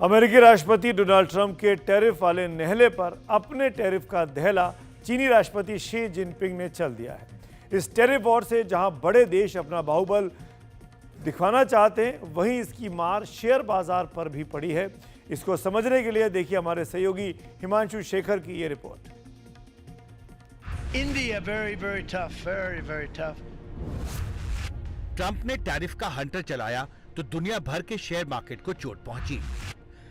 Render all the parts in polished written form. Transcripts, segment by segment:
अमेरिकी राष्ट्रपति Donald Trump के टैरिफ वाले नहले पर अपने टैरिफ का दहला चीनी राष्ट्रपति शी जिनपिंग ने चल दिया है। इस टैरिफ वॉर से जहां बड़े देश अपना बाहुबल दिखवाना चाहते हैं, वहीं इसकी मार शेयर बाजार पर भी पड़ी है। इसको समझने के लिए देखिए हमारे सहयोगी हिमांशु शेखर की ये report. India very tough, very tough. Trump ने टैरिफ का हंटर चलाया तो दुनिया भर के शेयर मार्केट को चोट पहुंची।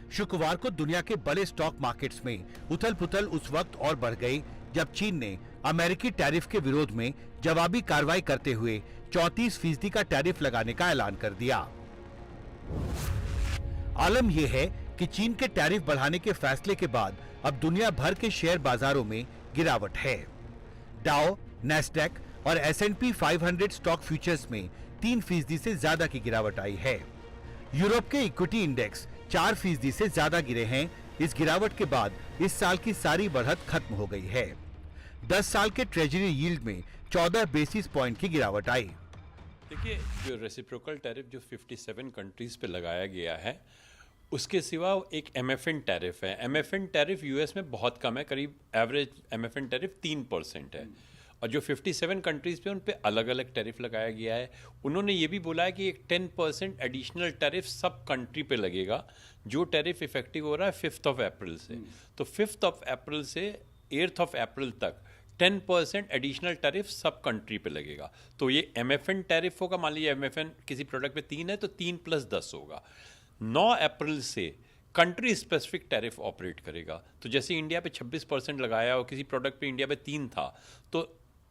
शुक्रवार को दुनिया के बड़े स्टॉक मार्केट्स में उथल-पुथल उस वक्त और बढ़ गई जब चीन ने अमेरिकी टैरिफ के विरोध में जवाबी कार्रवाई करते हुए 34% का टैरिफ लगाने का ऐलान कर दिया। आलम यह है कि चीन के टैरिफ बढ़ाने के फैसले के बाद अब दुनिया भर के शेयर बाजारों में गिरावट है। डाउ, नैस्डैक और S&P 500 स्टॉक फ्यूचर्स में 3% से ज्यादा की गिरावट आई है। यूरोप के इक्विटी इंडेक्स 4% से ज्यादा गिरे हैं। इस गिरावट के बाद इस साल की सारी बढ़त खत्म हो गई है। 10 साल के ट्रेजरी यील्ड में 14 बेसिस पॉइंट की गिरावट आई। देखिए, जो रेसिप्रोकल टैरिफ जो 57 कंट्रीज पे लगाया गया है, उसके सिवा एक MFN टैरिफ है। MFN टैरिफ यूएस में बहुत कम है, करीब एवरेज MFN टैरिफ 3% है। और जो 57 कंट्रीज पे उन पे अलग अलग टैरिफ लगाया गया है। उन्होंने ये भी बोला है कि एक 10% एडिशनल टैरिफ सब कंट्री पे लगेगा, जो टैरिफ इफेक्टिव हो रहा है 5 अप्रैल से। तो 5 अप्रैल से 8 अप्रैल तक 10% एडिशनल टैरिफ सब कंट्री पे लगेगा। तो ये MFN टैरिफ होगा। मान लीजिए MFN किसी प्रोडक्ट पे 3 है तो 3 + 10 होगा। 9 अप्रैल से कंट्री स्पेसिफिक टैरिफ ऑपरेट करेगा। तो जैसे इंडिया पे 26% लगाया और किसी प्रोडक्ट पे इंडिया पे 3 था, तो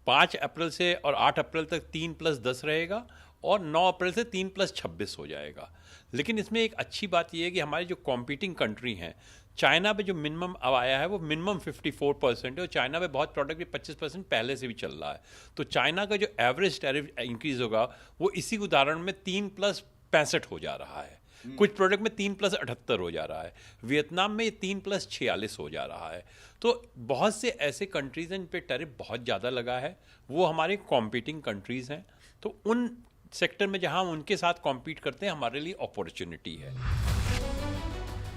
5 अप्रैल से और 8 अप्रैल तक 3 + 10 रहेगा और 9 अप्रैल से 3 + 26 हो जाएगा। लेकिन इसमें एक अच्छी बात यह है कि हमारी जो कॉम्पिटिंग कंट्री हैं, चाइना पे जो मिनिमम अब आया है वो मिनिमम 54% है और चाइना पे बहुत प्रोडक्ट भी 25% पहले से भी चल रहा है। तो चाइना का जो एवरेज टैरिफ इंक्रीज होगा वो इसी उदाहरण में 3 + 65 हो जा रहा है। कुछ प्रोडक्ट में 3 + 78 हो जा रहा है। वियतनाम में 3 + 46 हो जा रहा है। तो बहुत से ऐसे कंट्रीज हैं जिन पे टैरिफ बहुत ज़्यादा लगा है, वो हमारे कॉम्पिटिंग कंट्रीज हैं। तो उन सेक्टर में जहां हम उनके साथ कॉम्पीट करते हैं, हमारे लिए अपॉर्चुनिटी है।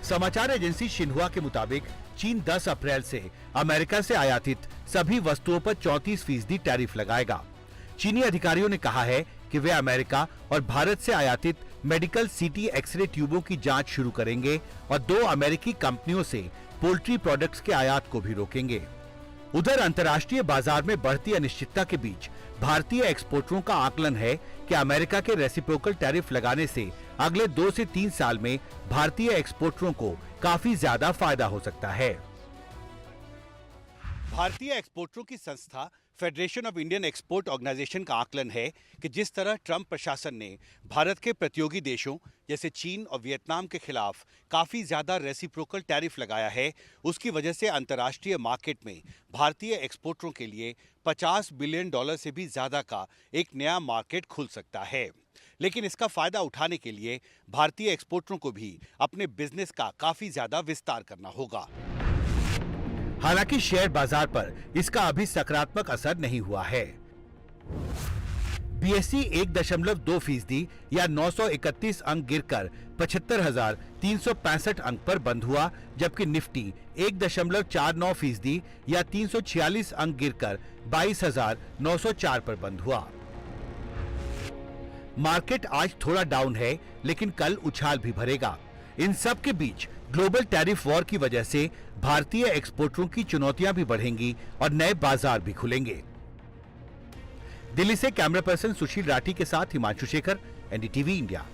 समाचार एजेंसी शिन्हुआ के मुताबिक चीन 10 अप्रैल से अमेरिका से आयातित सभी वस्तुओं पर 34% टैरिफ लगाएगा। चीनी अधिकारियों ने कहा है कि वे अमेरिका और भारत से आयातित मेडिकल CT एक्सरे ट्यूबों की जांच शुरू करेंगे और 2 अमेरिकी कंपनियों से पोल्ट्री प्रोडक्ट्स के आयात को भी रोकेंगे। उधर अंतर्राष्ट्रीय बाजार में बढ़ती अनिश्चितता के बीच भारतीय एक्सपोर्टरों का आकलन है कि अमेरिका के रेसिप्रोकल टैरिफ लगाने से अगले 2 से 3 साल में भारतीय एक्सपोर्टरों को काफी ज्यादा फायदा हो सकता है। भारतीय एक्सपोर्टरों की संस्था federation of Indian export organisation का आकलन है कि जिस तरह ट्रंप प्रशासन ने भारत के प्रतियोगी देशों जैसे चीन और वियतनाम के खिलाफ काफी ज्यादा रेसिप्रोकल टैरिफ लगाया है, उसकी वजह से अंतर्राष्ट्रीय मार्केट में भारतीय एक्सपोर्टरों के लिए $50 बिलियन से भी ज्यादा का एक नया मार्केट खुल सकता है। लेकिन इसका फायदा उठाने के लिए भारतीय एक्सपोर्टरों को भी अपने बिजनेस का काफी ज्यादा विस्तार करना होगा। हालांकि शेयर बाजार पर इसका अभी सकारात्मक असर नहीं हुआ है। BSE 1.2% या 931 अंक गिरकर 75,365 अंक पर बंद हुआ, जबकि निफ्टी 1.49% या 346 अंक गिरकर 22,904 पर बंद हुआ। मार्केट आज थोड़ा डाउन है, लेकिन कल उछाल भी भरेगा। इन सब के बीच ग्लोबल टैरिफ वॉर की वजह से भारतीय एक्सपोर्टरों की चुनौतियां भी बढ़ेंगी और नए बाजार भी खुलेंगे। दिल्ली से कैमरा पर्सन सुशील राठी के साथ हिमांशु शेखर, NDTV इंडिया।